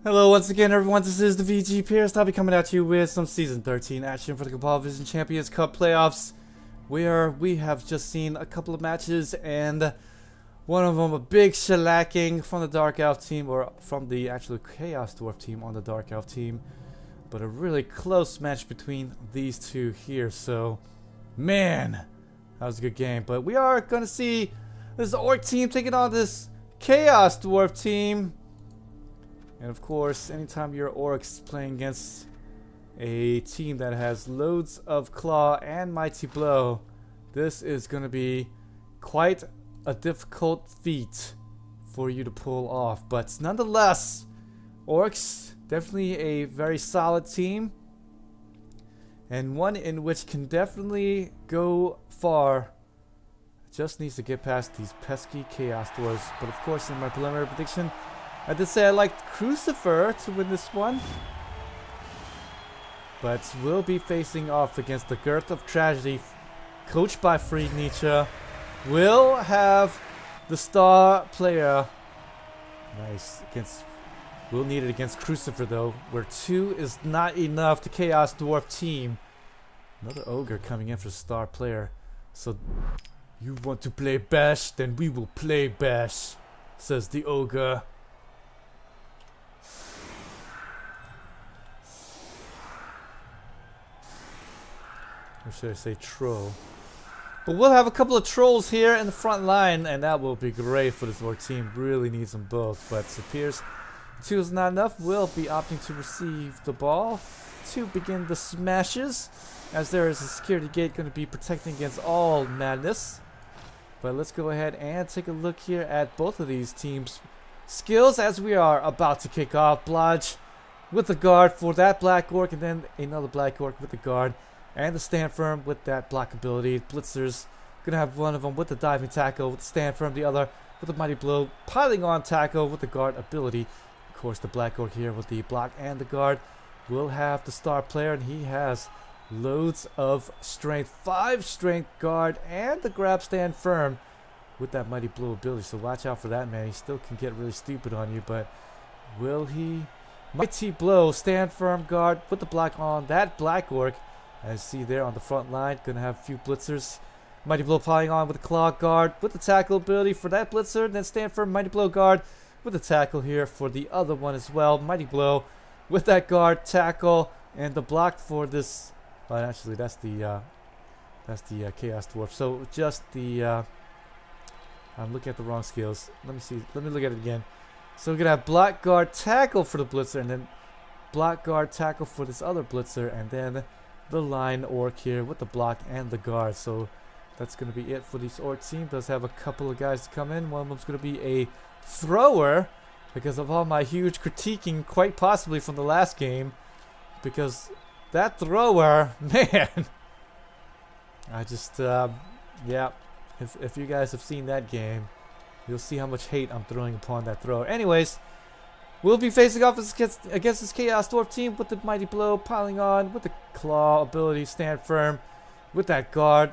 Hello once again everyone, this is the VG Pierce. I'll be coming at you with some Season 13 action for the Cabal Vision Champions Cup playoffs, where we have just seen a couple of matches, and one of them a big shellacking from the Dark Elf team, or from the actual Chaos Dwarf team on the Dark Elf team, but a really close match between these two here. So man, that was a good game. But we are going to see this Orc team taking on this Chaos Dwarf team. And of course, anytime you're Orcs playing against a team that has loads of Claw and Mighty Blow, this is going to be quite a difficult feat for you to pull off. But nonetheless, Orcs, definitely a very solid team, and one in which can definitely go far. Just needs to get past these pesky Chaos Dwarves. But of course, in my preliminary prediction, I did say I liked Crucifer to win this one, but we'll be facing off against the Girth of Tragedy, coached by Free Neecha. We'll have the star player. Nice. We'll need it against Crucifer though, where 2 is not enough. The Chaos Dwarf team. Another Ogre coming in for star player. So, you want to play Bash? Then we will play Bash, says the Ogre. Or should I say troll? But we'll have a couple of trolls here in the front line, and that will be great for this Orc team. Really needs them both, but it appears 2 is not enough. We'll be opting to receive the ball to begin the smashes, as there is a security gate going to be protecting against all madness. But let's go ahead and take a look here at both of these teams' skills as we are about to kick off. Blodge with the guard for that Black Orc, and then another Black Orc with the guard. And the stand firm with that block ability. Blitzers gonna have one of them with the diving tackle, with the stand firm, the other with the mighty blow, piling on tackle with the guard ability. Of course, the Black Orc here with the block and the guard will have the star player, and he has loads of strength, 5 strength guard, and the grab stand firm with that mighty blow ability. So watch out for that, man. He still can get really stupid on you, but will he? Mighty blow, stand firm, guard with the block on that Black Orc. As you see there on the front line, gonna have a few blitzers. Mighty blow piling on with the claw guard with the tackle ability for that blitzer. Then stand firm, mighty blow guard with the tackle here for the other one as well. Mighty blow with that guard, tackle, and the block for this. Well, actually, that's the Chaos Dwarf. So just the I'm looking at the wrong skills. Let me see. Let me look at it again. So we're gonna have block guard tackle for the blitzer, and then block guard tackle for this other blitzer, and then the line Orc here with the block and the guard. So that's going to be it for this Orc team. Does have a couple of guys to come in. One of them's going to be a thrower, because of all my huge critiquing, quite possibly from the last game, because that thrower, man, I just yeah, if you guys have seen that game, you'll see how much hate I'm throwing upon that thrower. Anyways, we'll be facing off against this Chaos Dwarf team with the mighty blow piling on with the claw ability, stand firm with that guard.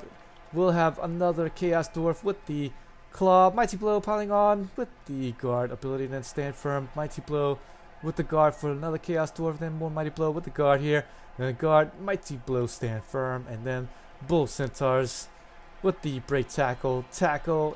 We'll have another Chaos Dwarf with the claw, mighty blow piling on with the guard ability, then stand firm, mighty blow with the guard for another Chaos Dwarf, then more mighty blow with the guard here, then guard, mighty blow, stand firm, and then bull centaurs with the break tackle,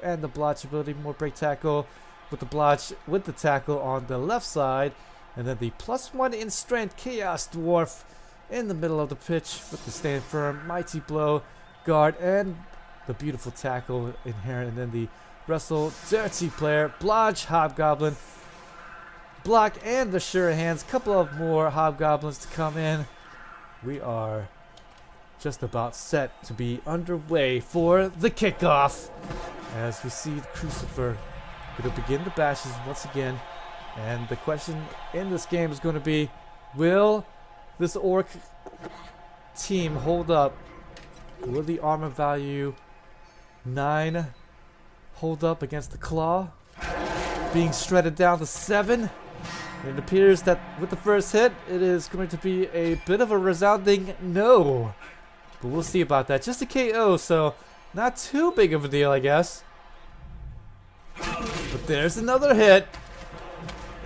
and the blotch ability, more break tackle with the blotch with the tackle on the left side, and then the +1 in strength Chaos Dwarf in the middle of the pitch with the stand firm, mighty blow, guard, and the beautiful tackle inherent, and then the wrestle dirty player, blodge hobgoblin, block, and the sure hands. Couple of more hobgoblins to come in. We are just about set to be underway for the kickoff, as we see the Crucifer going to begin the bashes once again. And the question in this game is going to be, will this Orc team hold up? Will the armor value 9 hold up against the claw being shredded down to 7? And it appears that with the first hit, it is going to be a bit of a resounding no. But we'll see about that. Just a KO, so not too big of a deal, I guess. But there's another hit.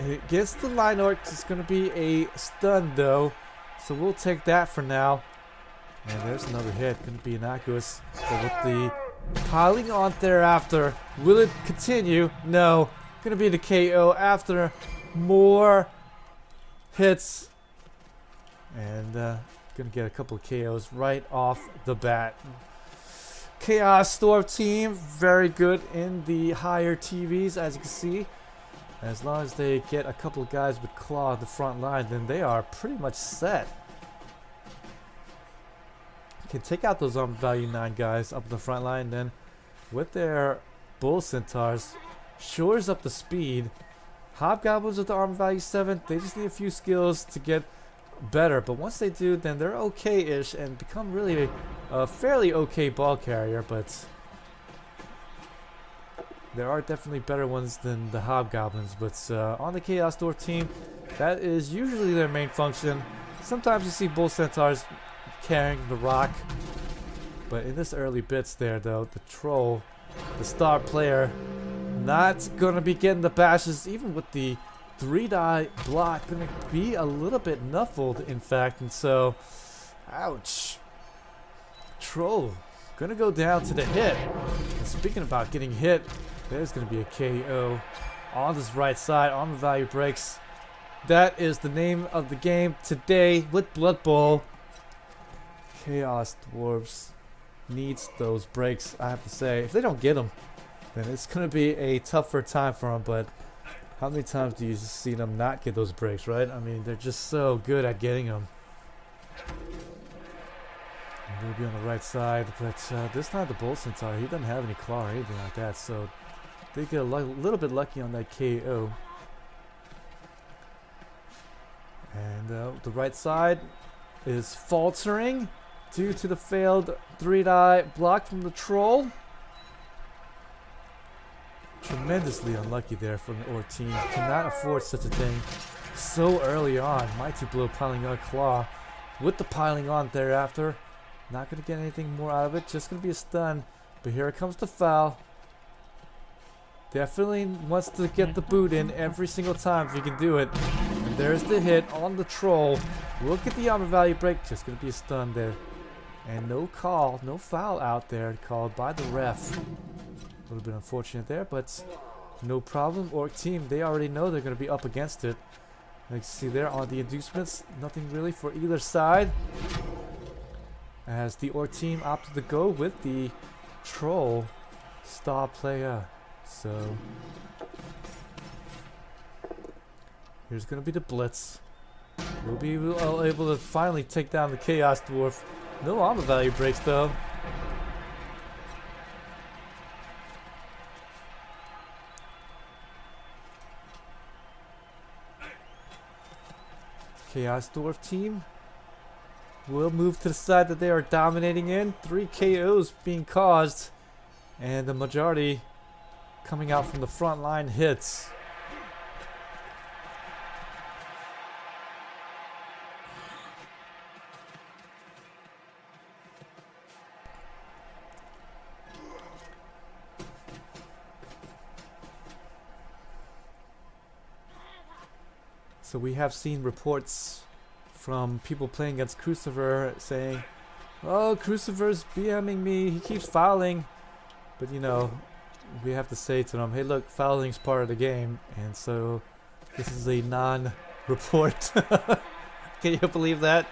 Against the line orc, it's going to be a stun though. So we'll take that for now. And there's another hit. Going to be an Aquas. But with the piling on thereafter, will it continue? No. Going to be the KO after more hits. And going to get a couple of KOs right off the bat. Chaos Storm team, very good in the higher TVs, as you can see. As long as they get a couple of guys with claw at the front line, then they are pretty much set. Can take out those armor value 9 guys up the front line, then with their bull centaurs, shores up the speed. Hobgoblins with the armor value 7, they just need a few skills to get better, but once they do, then they're okay-ish and become really a fairly okay ball carrier. But there are definitely better ones than the Hobgoblins. But on the Chaos Dwarf team, that is usually their main function. Sometimes you see Bull Centaurs carrying the rock, but in this early bits there though, the Troll, the star player, not gonna be getting the bashes, even with the 3-die block, gonna be a little bit nuffled in fact, and so ouch. Troll gonna go down to the hit. And speaking about getting hit, there's gonna be a KO on this right side on the value breaks. That is the name of the game today with Blood Bowl. Chaos Dwarves needs those breaks, I have to say. If they don't get them, then it's gonna be a tougher time for them. But how many times do you see them not get those breaks, right? I mean, they're just so good at getting them. We'll be on the right side, but this time the Bull Centaur, he doesn't have any claw or anything like that, so they get a little bit lucky on that KO. And the right side is faltering due to the failed 3-die block from the Troll. Tremendously unlucky there from the Orc team. Cannot afford such a thing so early on. Mighty Blow piling on claw with the piling on thereafter. Not going to get anything more out of it. Just going to be a stun. But here comes the foul. Definitely wants to get the boot in every single time if he can do it. And there's the hit on the Troll. Look at the armor value break. Just going to be a stun there. And no call, no foul out there called by the ref. A little bit unfortunate there, but no problem. Orc team, they already know they're going to be up against it. Like you see there on the inducements, nothing really for either side. As the Orc team opted to go with the Troll star player. So here's going to be the blitz. We'll be able to finally take down the Chaos Dwarf. No armor value breaks though. Chaos Dwarf team will move to the side that they are dominating in. 3 KOs being caused, and the majority coming out from the front line hits. So we have seen reports from people playing against Crucifer saying, oh, Crucifer's BMing me, he keeps fouling. But you know, we have to say to them, hey look, fouling's part of the game, and so this is a non-report. Can you believe that?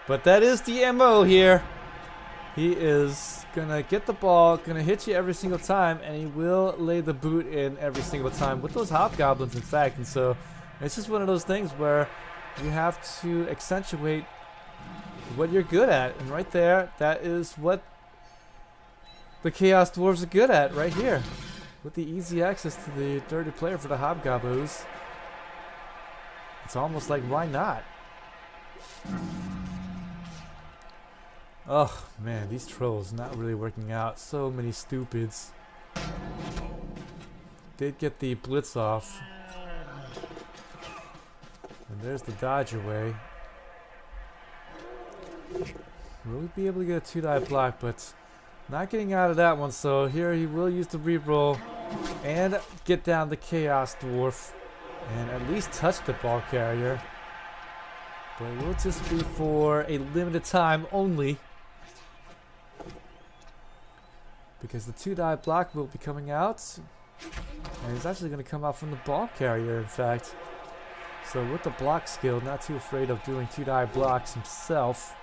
But that is the MO here. He is gonna get the ball, gonna hit you every single time, and he will lay the boot in every single time with those Hobgoblins, in fact. And so it's just one of those things where you have to accentuate what you're good at, and right there, that is what the Chaos Dwarves are good at right here, with the easy access to the dirty player for the Hobgoblins. It's almost like, why not? Oh man, these trolls not really working out. So many stupids. Did get the blitz off, and there's the dodge away. Will we be able to get a 2-die block? But Not getting out of that one, so here he will use the reroll and get down the Chaos Dwarf and at least touch the ball carrier. But it will just be for a limited time only, because the 2-die block will be coming out, and it's actually going to come out from the ball carrier, in fact. So with the block skill, not too afraid of doing 2-die blocks himself.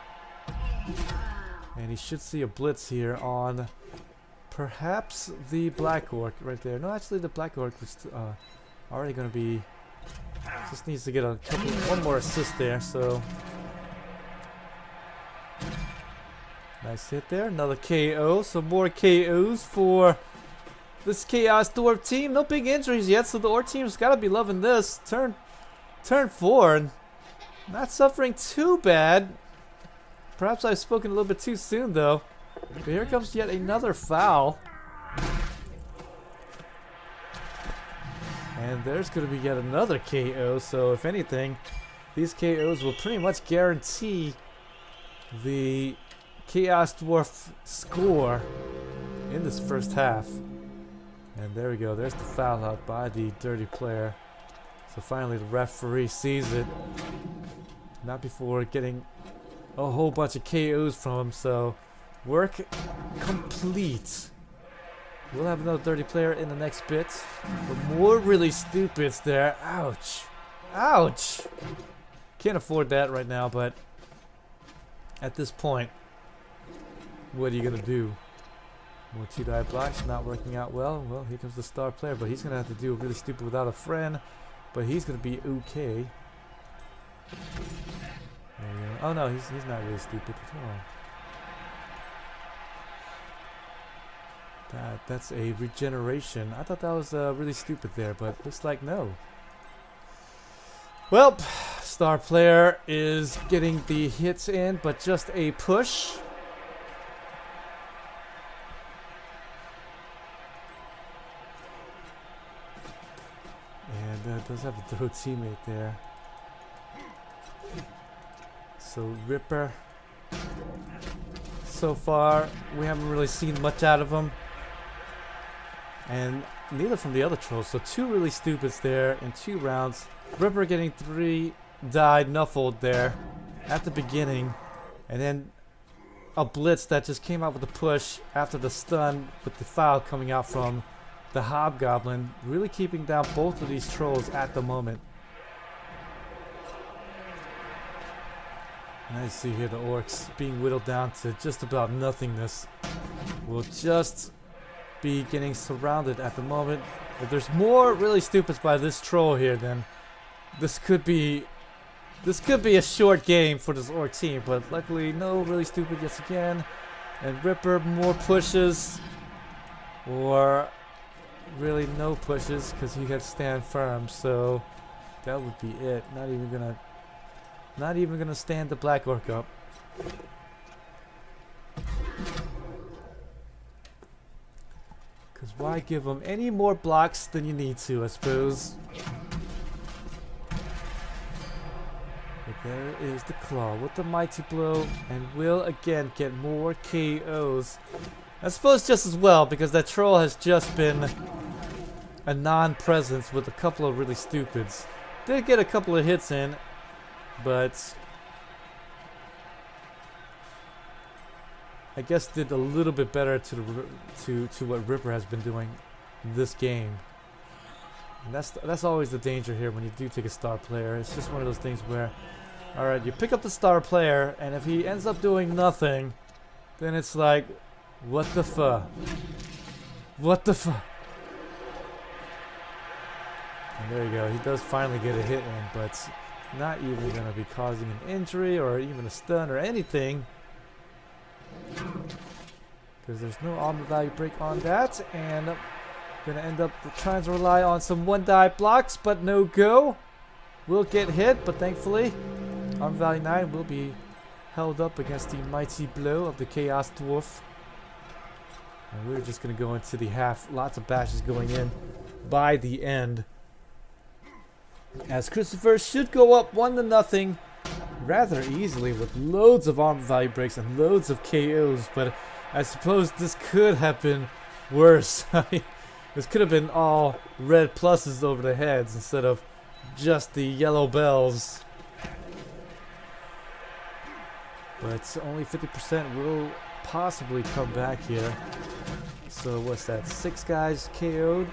And he should see a blitz here on perhaps the Black Orc right there. No, actually the Black Orc was already going to be... Just needs to get one more assist there, so... Nice hit there, another KO, so more KOs for this Chaos Dwarf team. No big injuries yet, so the Orc team's got to be loving this. Turn 4, not suffering too bad. Perhaps I've spoken a little bit too soon though. But here comes yet another foul. And there's going to be yet another KO, so if anything, these KOs will pretty much guarantee the Chaos Dwarf score in this first half. And there we go, there's the foul out by the dirty player. So finally the referee sees it. Not before getting a whole bunch of KOs from him, so work complete. We'll have another dirty player in the next bit. But more really stupids there. Ouch. Ouch. Can't afford that right now, but at this point, what are you gonna do? More 2-die blocks not working out well. Well, here comes the star player, but he's gonna have to do really stupid without a friend. But he's gonna be okay. Oh no, he's not really stupid at all. That's a regeneration. I thought that was really stupid there, but looks like no. Well, star player is getting the hits in, but just a push. And does have a throw teammate there. So Ripper, so far we haven't really seen much out of him, and neither from the other trolls. So 2 really stupids there in 2 rounds. Ripper getting 3-die nuffled there at the beginning, and then a blitz that just came out with a push after the stun with the foul coming out from the Hobgoblin, really keeping down both of these trolls at the moment. And I see here the orcs being whittled down to just about nothingness. We'll just be getting surrounded at the moment. If there's more really stupids by this troll here, then this could be a short game for this orc team. But luckily, no really stupid yet again. And Ripper, more pushes, or really no pushes because he had stand firm. So that would be it. Not even gonna stand the Black Orc up. Because why give him any more blocks than you need to, I suppose. But there is the Claw with the Mighty Blow, and will again get more KOs. I suppose just as well, because that troll has just been a non-presence with a couple of really stupids. Did get a couple of hits in, but I guess did a little bit better to what Ripper has been doing this game. And that's always the danger here when you do take a star player. It's just one of those things where, alright, you pick up the star player, and if he ends up doing nothing, then it's like, what the fuck? What the fuck? And there you go, he does finally get a hit in, but not even going to be causing an injury or even a stun or anything, because there's no armor value break on that, and going to end up trying to rely on some 1-die blocks, but no go. Will get hit, but thankfully armor value 9 will be held up against the Mighty Blow of the Chaos Dwarf. And we're just going to go into the half. Lots of bashes going in by the end, as Crucifer should go up 1-0 rather easily with loads of armor value breaks and loads of KOs. But I suppose this could have been worse. I mean, this could have been all red pluses over the heads instead of just the yellow bells. But only 50% will possibly come back here. So what's that? 6 guys KO'd.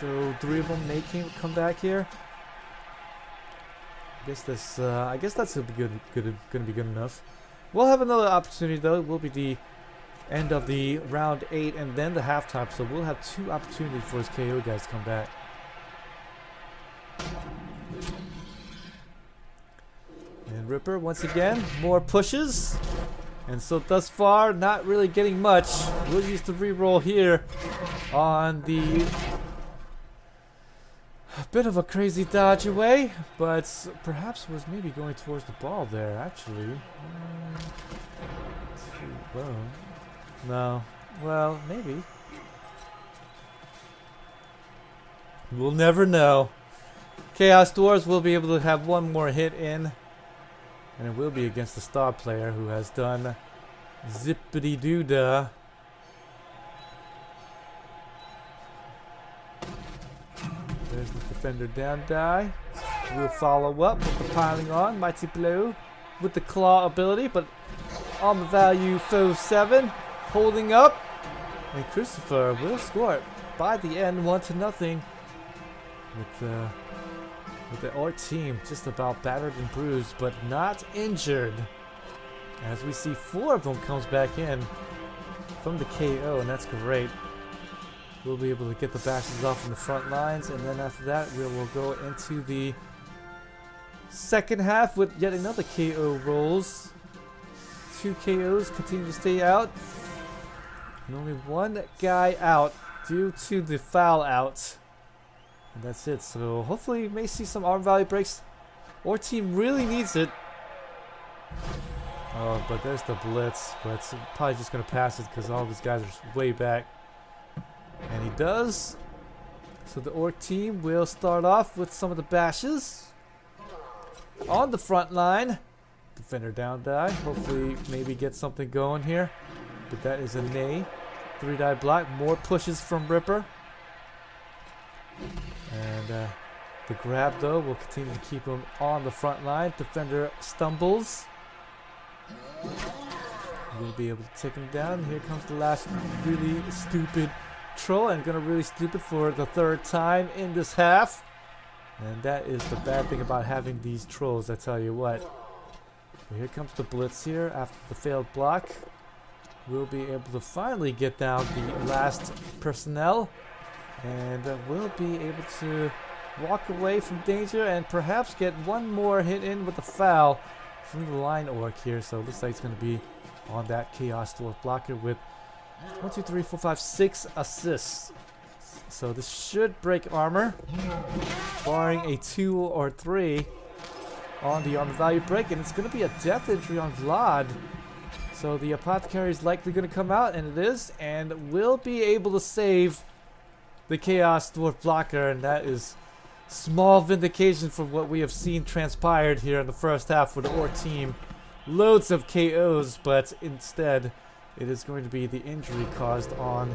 So 3 of them may come back here. I guess this. I guess that's gonna be good enough. We'll have another opportunity though. It will be the end of the round 8 and then the halftime. So we'll have 2 opportunities for his KO guys to come back. And Ripper once again, more pushes. And so thus far, not really getting much. We'll use the reroll here on the bit of a crazy dodge away, but perhaps was maybe going towards the ball there, actually. Too low. No. Well, maybe. We'll never know. Chaos Dwarves will be able to have one more hit in. And it will be against the star player who has done zippity-doo-dah. There's the defender down die. We'll follow up with the piling on. Mighty Blow with the claw ability, but on the value foe 7 holding up. And Crucifer will score it by the end 1-0 with the Orc team just about battered and bruised, but not injured. As we see 4 of them comes back in from the KO, and that's great. We'll be able to get the bashes off in the front lines, and then after that we will go into the second half with yet another KO rolls. 2 KOs continue to stay out, and only 1 guy out due to the foul out. And that's it. So hopefully we may see some arm value breaks. Our team really needs it. Oh, but there's the blitz. But it's probably just going to pass it because all of these guys are way back. And he does. So the Orc team will start off with some of the bashes. On the front line. Defender down die. Hopefully maybe get something going here. But that is a nay. 3-die block. More pushes from Ripper. And the grab though will continue to keep him on the front line. Defender stumbles. We'll be able to take him down. Here comes the last really stupid troll, and gonna really stupid for the 3rd time in this half. And that is the bad thing about having these trolls, I tell you what. But here comes the blitz here after the failed block. We'll be able to finally get down the last personnel. And we'll be able to walk away from danger and perhaps get one more hit in with the foul from the line Orc here. So it looks like it's going to be on that Chaos Dwarf blocker with 1, 2, 3, 4, 5, 6 assists. So this should break armor, barring a 2 or 3 on the armor value break. And it's going to be a death injury on Vlad. So the Apothecary is likely going to come out, and it is, and will be able to save the Chaos Dwarf blocker, and that is small vindication from what we have seen transpired here in the first half for the Orc team. Loads of KOs, but instead it is going to be the injury caused on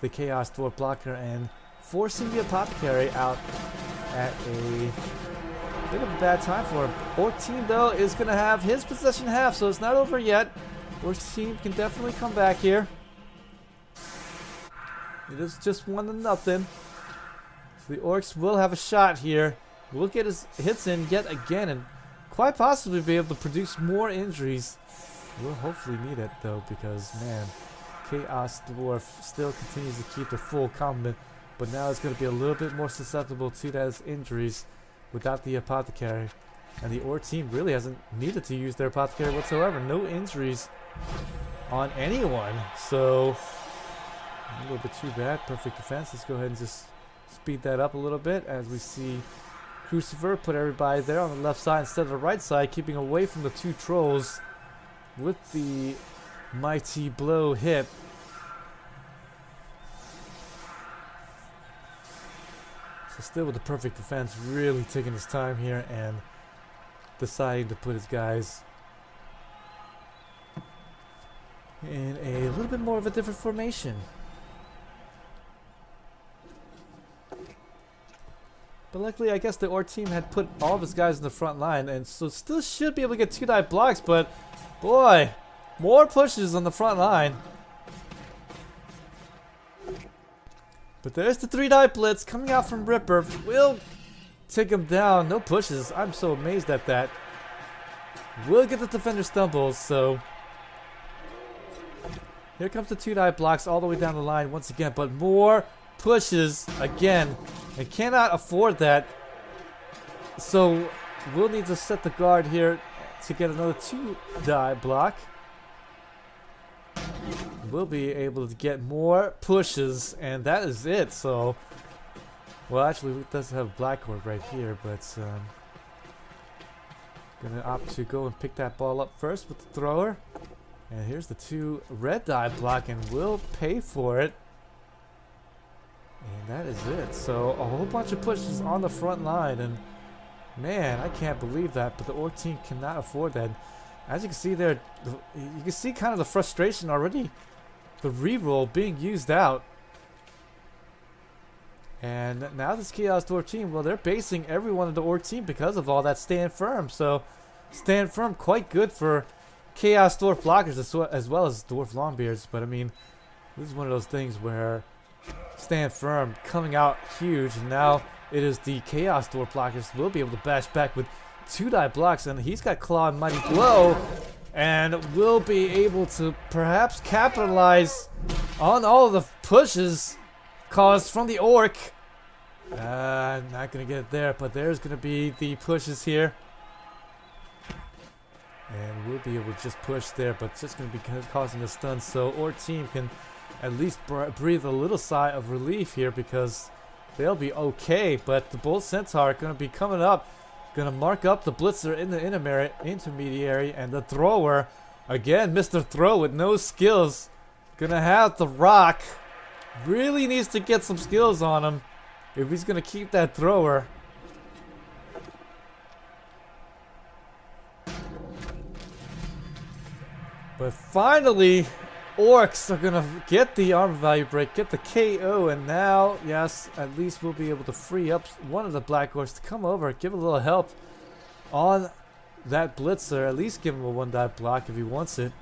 the Chaos Dwarf blocker and forcing the Apothecary out at a bit of a bad time for him. Orc team though is going to have his possession half, so it's not over yet. Orc team can definitely come back here. It is just 1-0. So the Orcs will have a shot here. Will get his hits in yet again and quite possibly be able to produce more injuries. We'll hopefully need it though, because man, Chaos Dwarf still continues to keep their full complement, but now it's going to be a little bit more susceptible to those injuries without the Apothecary. And the Orc team really hasn't needed to use their Apothecary whatsoever. No injuries on anyone. So a little bit too bad. Perfect defense. Let's go ahead and just speed that up a little bit as we see Crucifer put everybody there on the left side instead of the right side, keeping away from the 2 trolls with the mighty blow hit. So still with the perfect defense, really taking his time here and deciding to put his guys in a little bit more of a different formation. But luckily, I guess the Orc team had put all of his guys in the front line, and so still should be able to get 2 die blocks, but boy, more pushes on the front line. But there's the 3 die blitz coming out from Ripper. Will take him down. No pushes. I'm so amazed at that. Will get the defender stumbles, so here comes the 2 die blocks all the way down the line once again, but more pushes again. And cannot afford that. So we'll need to set the guard here to get another 2 die block. We'll be able to get more pushes, and that is it. So, well, actually, it does have Black Orc right here, but gonna opt to go and pick that ball up first with the thrower. And here's the 2 red die block, and we'll pay for it. And that is it. So a whole bunch of pushes on the front line, and man, I can't believe that, but the Orc team cannot afford that. As you can see there, you can see kind of the frustration already. The reroll being used out. And now this Chaos Dwarf team, well, they're basing everyone in the Orc team because of all that stand firm. So stand firm, quite good for Chaos Dwarf blockers as well as Dwarf Longbeards. But I mean, this is one of those things where stand firm coming out huge, and now it is the Chaos Dwarf blockers will be able to bash back with 2 die blocks, and he's got Claw and Mighty Blow, and will be able to perhaps capitalize on all of the pushes caused from the Orc. Not gonna get it there, but there's gonna be the pushes here, and we'll be able to just push there, but just gonna be causing a stun, so Orc team can at least breathe a little sigh of relief here, because they'll be okay. But the Bolt Centaur are going to be coming up, going to mark up the Blitzer in the intermediary, and the thrower, again, Mr. Throw with no skills, going to have the rock. Really needs to get some skills on him if he's going to keep that thrower. But finally, Orcs are gonna get the armor value break, get the KO, and now, yes, at least we'll be able to free up one of the Black Orcs to come over, give a little help on that Blitzer, at least give him a 1 die block if he wants it.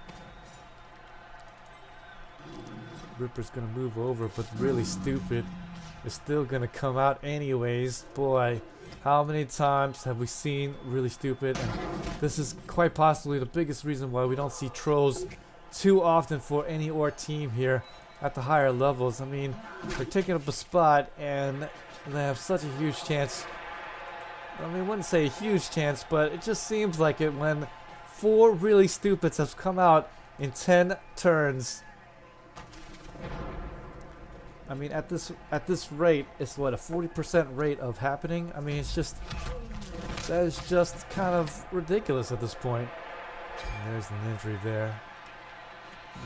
Ripper's gonna move over, but really stupid. It's still gonna come out anyways. Boy, how many times have we seen really stupid? And this is quite possibly the biggest reason why we don't see trolls too often for any Orc team here at the higher levels. I mean, they're taking up a spot, and they have such a huge chance. I mean, I wouldn't say a huge chance, but it just seems like it when 4 really stupids have come out in 10 turns. I mean, at this rate, it's what, a 40% rate of happening? I mean, it's just, that is just kind of ridiculous at this point. And there's an injury there.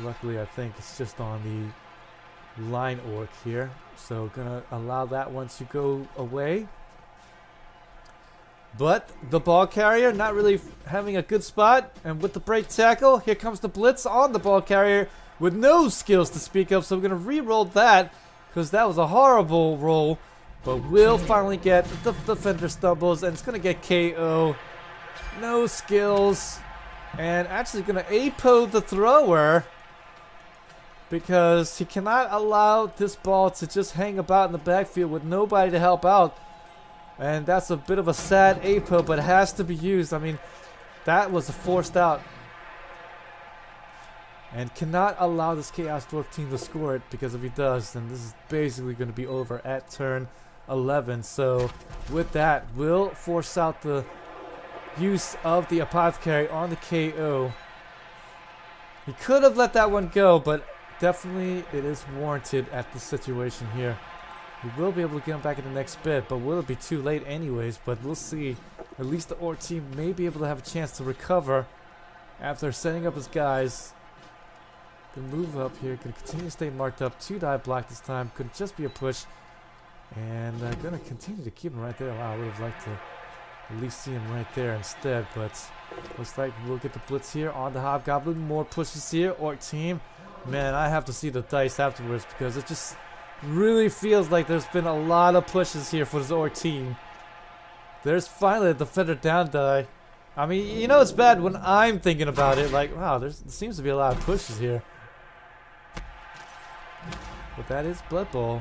Luckily, I think it's just on the line Orc here, so gonna allow that one to go away. But the ball carrier not really having a good spot, and with the break tackle, here comes the blitz on the ball carrier with no skills to speak of, so we're gonna re-roll that because that was a horrible roll. But we'll finally get the defender stumbles, and it's gonna get KO. No skills, and actually gonna APO the thrower, because he cannot allow this ball to just hang about in the backfield with nobody to help out. And that's a bit of a sad APO, but it has to be used. I mean, that was a forced out. And cannot allow this Chaos Dwarf team to score it, because if he does, then this is basically going to be over at turn 11. So with that, we'll force out the use of the Apothecary on the KO. He could have let that one go, but definitely it is warranted at this situation here. We will be able to get him back in the next bit, but will it be too late anyways? But we'll see. At least the Orc team may be able to have a chance to recover after setting up his guys. Can move up here, can continue to stay marked up. 2 die block this time, could just be a push. And gonna continue to keep him right there. Wow, I would have liked to at least see him right there instead. But looks like we'll get the blitz here on the Hobgoblin. More pushes here. Orc team. Man, I have to see the dice afterwards because it just really feels like there's been a lot of pushes here for this Orc team. There's finally a defender down die. I mean, you know it's bad when I'm thinking about it. Like, wow, there seems to be a lot of pushes here. But that is Blood Bowl.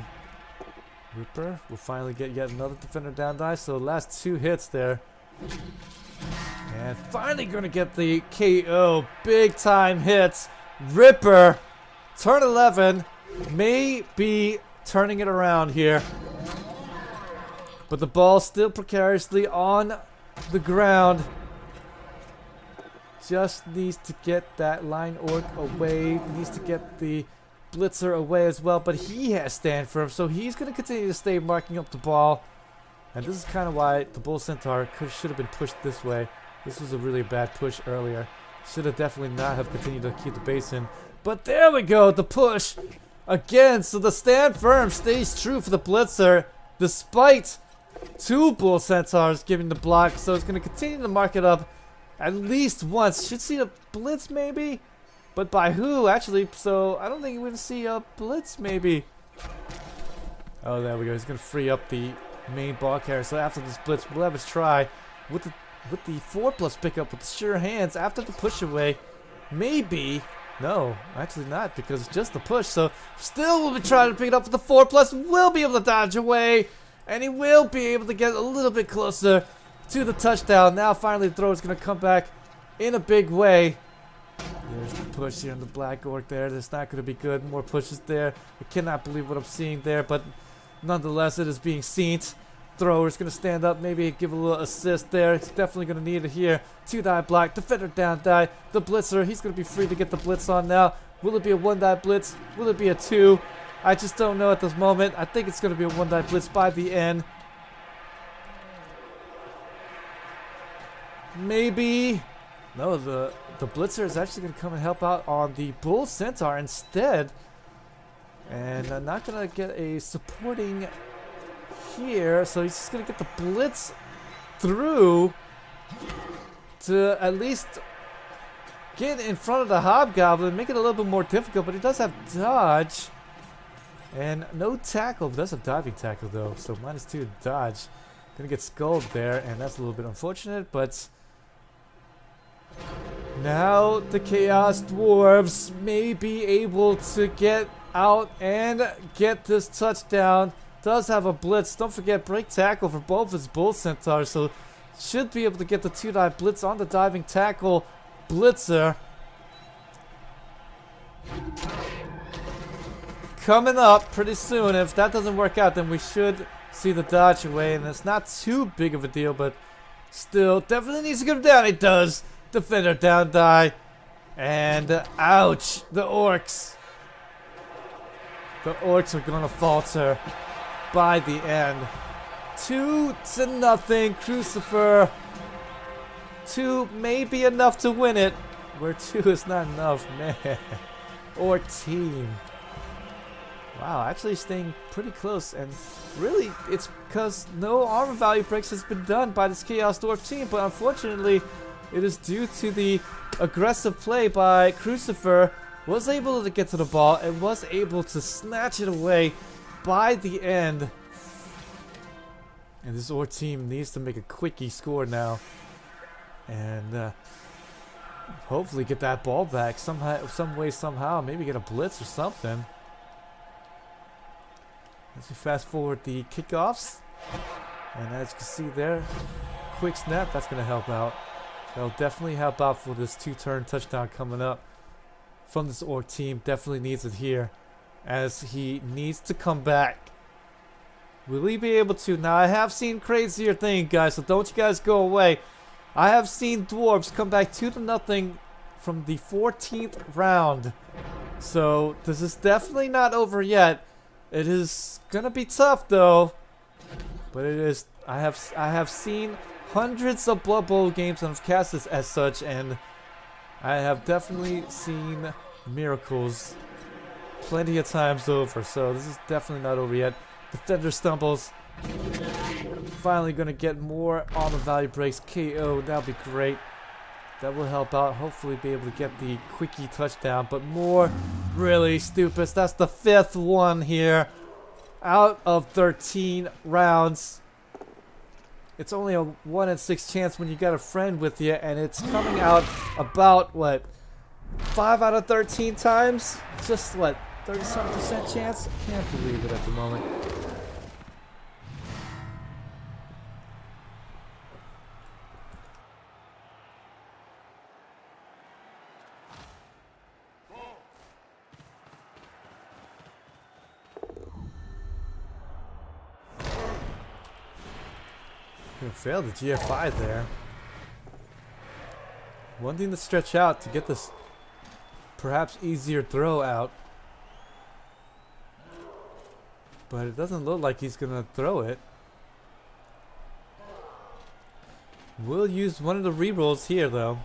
Ripper will finally get yet another defender down die. So the last 2 hits there. And finally gonna get the KO. Big time hits. Ripper. Turn 11. May be turning it around here. But the ball still precariously on the ground. Just needs to get that line orc away. Needs to get the blitzer away as well. But he has stand firm, so he's going to continue to stay marking up the ball. And this is kind of why the Bull Centaur should have been pushed this way. This was a really bad push earlier. Should have definitely not have continued to keep the base in. But there we go, the push again. So the stand firm stays true for the blitzer, despite 2 Bull Centaurs giving the block. So it's going to continue to mark it up at least once. Should see a blitz maybe, but by who actually? So I don't think we're going to see a blitz maybe. Oh, there we go. He's going to free up the main ball carrier. So after this blitz, we'll have a try with the 4+ pickup with the sure hands after the push away. Maybe. No, actually not, because it's just the push. So still we'll be trying to pick it up with the 4+. Will be able to dodge away. And he will be able to get a little bit closer to the touchdown. Now finally the throw is going to come back in a big way. There's the push here on the Black Orc there. That's not going to be good. More pushes there. I cannot believe what I'm seeing there, but nonetheless it is being seen. Thrower is going to stand up, maybe give a little assist there. It's definitely going to need it here. 2-die block, defender down die. The blitzer, he's going to be free to get the blitz on now. Will it be a 1-die blitz? Will it be a 2? I just don't know at this moment. I think it's going to be a 1-die blitz by the end. Maybe. No, the blitzer is actually going to come and help out on the Bull Centaur instead. And I'm not going to get a supporting here. So he's just going to get the blitz through to at least get in front of the Hobgoblin. Make it a little bit more difficult, but he does have dodge. And no tackle. Does have diving tackle though, so -2 dodge. Gonna get skulled there, and that's a little bit unfortunate, but now the Chaos Dwarves may be able to get out and get this touchdown. Does have a blitz. Don't forget, break tackle for both his Bull Centaurs, so should be able to get the 2-die blitz on the diving tackle blitzer. Coming up pretty soon. If that doesn't work out, then we should see the dodge away, and it's not too big of a deal, but still definitely needs to go down. It does. Defender down die, and ouch, the orcs. The orcs are gonna falter by the end. 2-0. Crucifer. 2 may be enough to win it, where 2 is not enough, man. Orc team. Wow, actually staying pretty close, and really it's because no armor value breaks has been done by this Chaos Dwarf team, but unfortunately it is due to the aggressive play by Crucifer. Was able to get to the ball and was able to snatch it away by the end. And this Orc team needs to make a quickie score now, and hopefully get that ball back somehow, some way, somehow. Maybe get a blitz or something. Let's fast forward the kickoffs, and as you can see there, quick snap, that's going to help out. That'll definitely help out for this 2-turn touchdown coming up from this Orc team. Definitely needs it here, as he needs to come back. Will he be able to? Now I have seen crazier things, guys, so don't you guys go away. I have seen Dwarves come back 2-0 from the 14th round. So this is definitely not over yet. It is gonna be tough though, but it is. I have seen hundreds of Blood Bowl games and I've cast this as such, and I have definitely seen miracles plenty of times over. So this is definitely not over yet. Defender stumbles. finally gonna get more armor value breaks. KO, that'll be great. That will help out. Hopefully be able to get the quickie touchdown. But more really stupid. That's the 5th one here. Out of 13 rounds. It's only a 1 in 6 chance when you got a friend with you. And it's coming out about, what, 5 out of 13 times? Just, what, 30-something% chance? I can't believe it at the moment. Failed the GFI there. Wanting to stretch out to get this perhaps easier throw out. But it doesn't look like he's gonna throw it. We'll use one of the rerolls here though,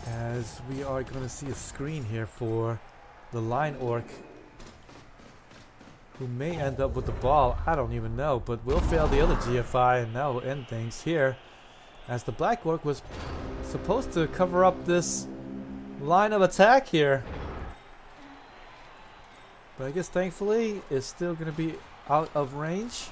as we are gonna see a screen here for the line orc, who may end up with the ball. I don't even know, but we'll fail the other GFI, and that will end things here, as the black orc was supposed to cover up this line of attack here. But I guess thankfully it's still going to be out of range.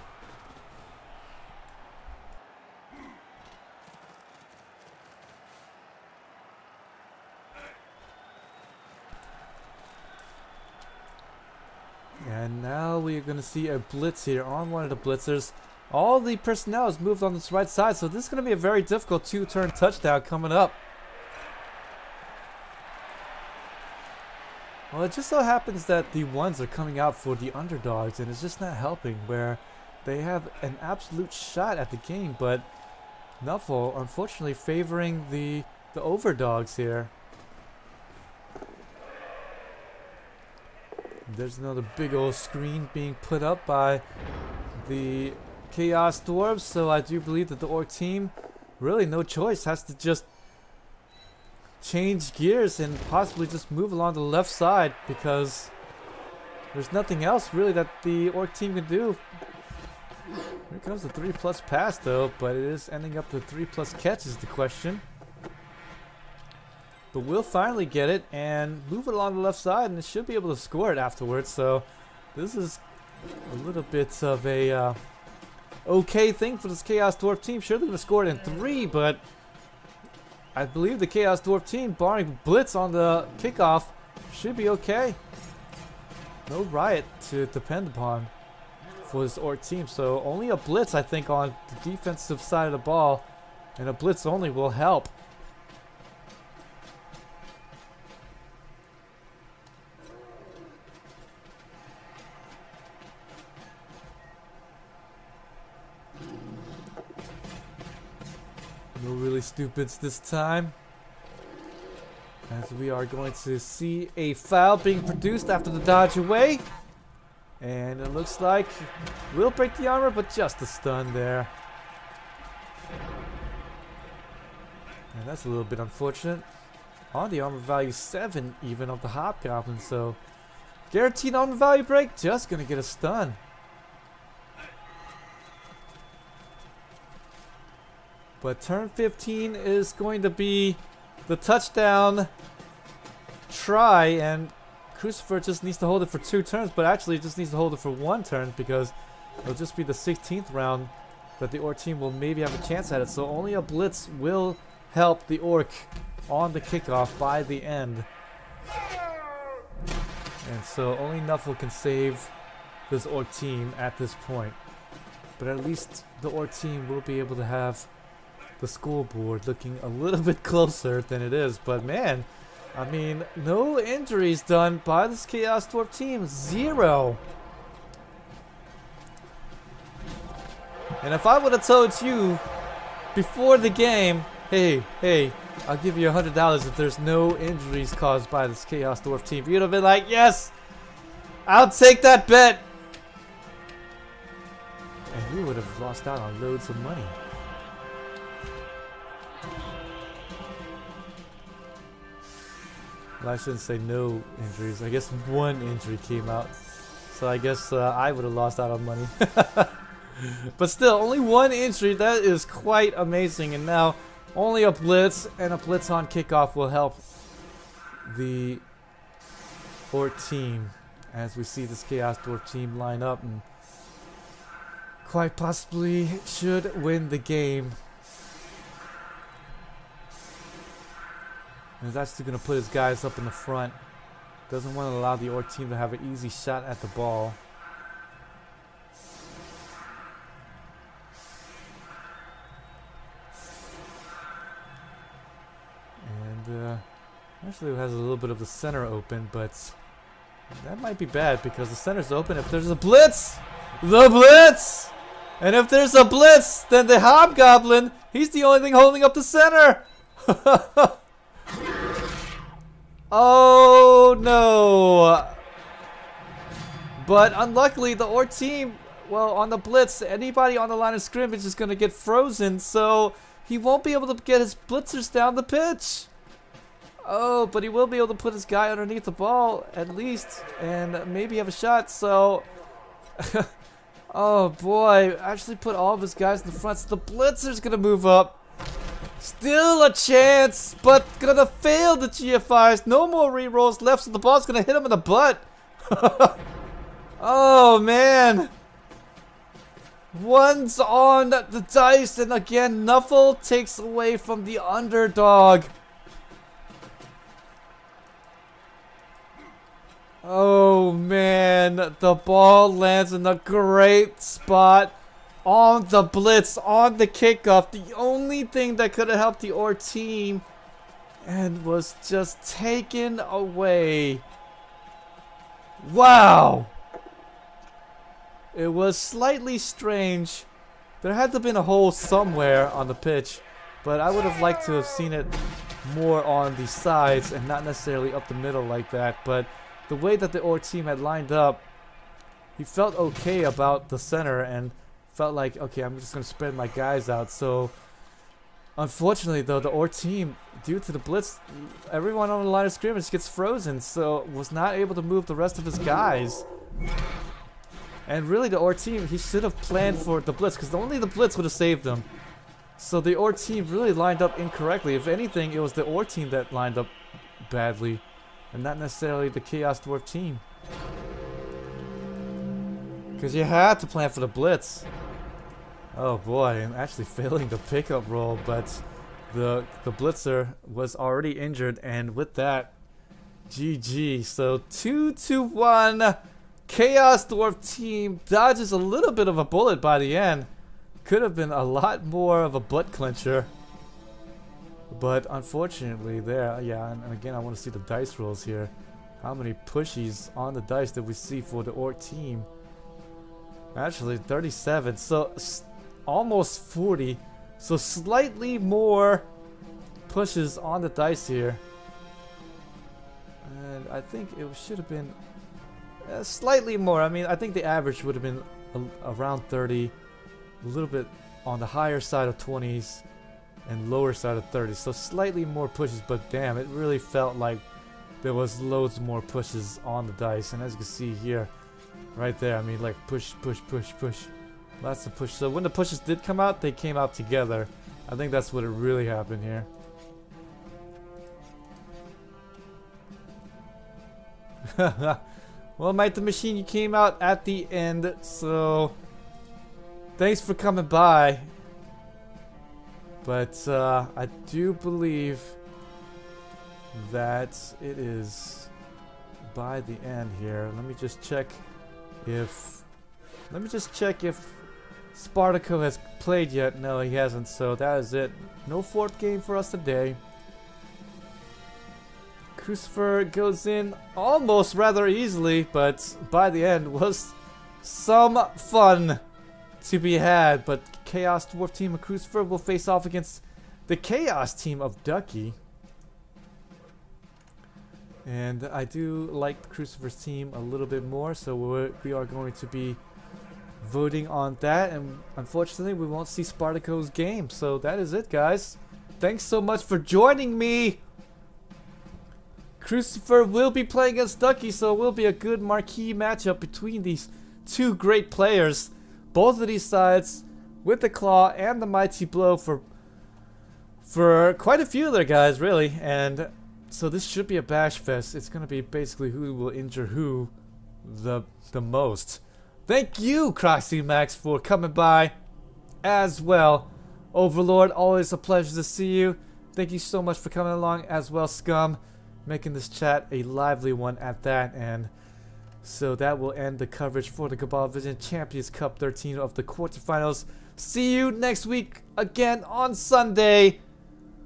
And now we are going to see a blitz here on one of the blitzers. All the personnel is moved on this right side, so this is going to be a very difficult 2-turn touchdown coming up. Well, it just so happens that the ones are coming out for the underdogs, and it's just not helping, where they have an absolute shot at the game, but Nuffle unfortunately favoring the overdogs here. There's another big old screen being put up by the Chaos Dwarves, so I do believe that the Orc team, really no choice, has to just change gears and possibly just move along the left side, because there's nothing else really that the Orc team can do. Here comes the 3+ pass though, but it is ending up to 3+ catch is the question. But we'll finally get it and move it along the left side, and it should be able to score it afterwards. So this is a little bit of a okay thing for this Chaos Dwarf team. Sure, they're going to score it in 3, but I believe the Chaos Dwarf team, barring blitz on the kickoff, should be okay. No riot to depend upon for this Orc team. So only a blitz, I think, on the defensive side of the ball, and a blitz only will help. No really stupids this time, as we are going to see a foul being produced after the dodge away, and it looks like we'll break the armor, but just a stun there, and that's a little bit unfortunate. On the armor value 7 even of the Hobgoblin, so guaranteed armor value break, just gonna get a stun. But turn 15 is going to be the touchdown try, and Crucifer just needs to hold it for 2 turns, but actually it just needs to hold it for 1 turn, because it'll just be the 16th round that the Orc team will maybe have a chance at it. So only a blitz will help the Orc on the kickoff by the end. And so only Nuffle can save this Orc team at this point. But at least the Orc team will be able to have the scoreboard looking a little bit closer than it is. But man, I mean, no injuries done by this Chaos Dwarf team. 0. And if I would have told you before the game, hey, I'll give you $100 if there's no injuries caused by this Chaos Dwarf team, you'd have been like, yes, I'll take that bet. And you would have lost out on loads of money. Well, I shouldn't say no injuries. I guess 1 injury came out. So I guess I would have lost out on money. But still, only one injury. That is quite amazing. And now only a blitz and a blitz on kickoff will help the Orc team as we see this Chaos Dwarf team line up and quite possibly should win the game. And he's actually going to put his guys up in the front. Doesn't want to allow the Orc team to have an easy shot at the ball. And actually has a little bit of the center open, but that might be bad because the center's open. If there's a blitz, the blitz! And if there's a blitz, then the Hobgoblin, he's the only thing holding up the center. Oh no! But unluckily, the Orc team, well, on the blitz, anybody on the line of scrimmage is going to get frozen, so he won't be able to get his blitzers down the pitch. Oh, but he will be able to put his guy underneath the ball, at least, and maybe have a shot, so... Oh boy, actually put all of his guys in the front, so the blitzer's going to move up. Still a chance, but gonna fail the GFIs. No more rerolls left, so the ball's gonna hit him in the butt. Oh man. One's on the dice, and again, Nuffle takes away from the underdog. Oh man, the ball lands in a great spot. On the blitz, on the kickoff, the only thing that could have helped the Orc team and was just taken away. Wow! It was slightly strange. There had to have been a hole somewhere on the pitch, but I would have liked to have seen it more on the sides and not necessarily up the middle like that. But the way that the Orc team had lined up, he felt okay about the center and felt like, okay, I'm just going to spread my guys out. So, unfortunately, though, the Orc team, due to the blitz, everyone on the line of scrimmage gets frozen, so was not able to move the rest of his guys. And really, the Orc team, he should have planned for the blitz, because only the blitz would have saved them. So the Orc team really lined up incorrectly. If anything, it was the Orc team that lined up badly, and not necessarily the Chaos Dwarf team. Because you had to plan for the blitz. Oh boy, and actually failing the pickup roll, but the blitzer was already injured, and with that, GG. So 2-1, Chaos Dwarf team dodges a little bit of a bullet by the end. Could have been a lot more of a butt clencher, but unfortunately there, yeah, and again I want to see the dice rolls here. How many pushies on the dice did we see for the Orc team? Actually 37, so almost 40, so slightly more pushes on the dice here, and I think it should have been slightly more. I mean, I think the average would have been around 30, a little bit on the higher side of 20s and lower side of 30s, so slightly more pushes, but damn, it really felt like there was loads more pushes on the dice. And as you can see here, right there, I mean, like push, push, push, push. Lots of push. So when the pushes did come out, they came out together. I think that's what it really happened here. Well, Might the Machine, you came out at the end, so thanks for coming by. But I do believe that it is by the end here. Let me just check if Spartaco has played yet. No, he hasn't, so that is it. No fourth game for us today. Crucifer goes in almost rather easily, but by the end was some fun to be had. But Chaos Dwarf team of Crucifer will face off against the Chaos team of Ducky. And I do like Crucifer's team a little bit more, so we are going to be voting on that, and unfortunately we won't see Spartaco's game. So that is it, guys. Thanks so much for joining me. Crucifer will be playing against Ducky, so it will be a good marquee matchup between these two great players. Both of these sides with the Claw and the Mighty Blow for quite a few of their guys, really. And so this should be a bash fest. It's going to be basically who will injure who the most. Thank you, Croxy Max, for coming by as well. Overlord, always a pleasure to see you. Thank you so much for coming along as well, Scum. Making this chat a lively one at that. And so that will end the coverage for the Cabal Vision Champions Cup 13 of the quarterfinals. See you next week again on Sunday,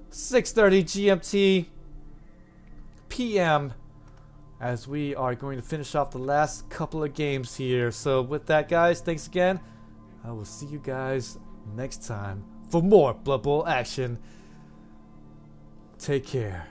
6:30 GMT PM, as we are going to finish off the last couple of games here. So with that, guys, thanks again. I will see you guys next time for more Blood Bowl action. Take care.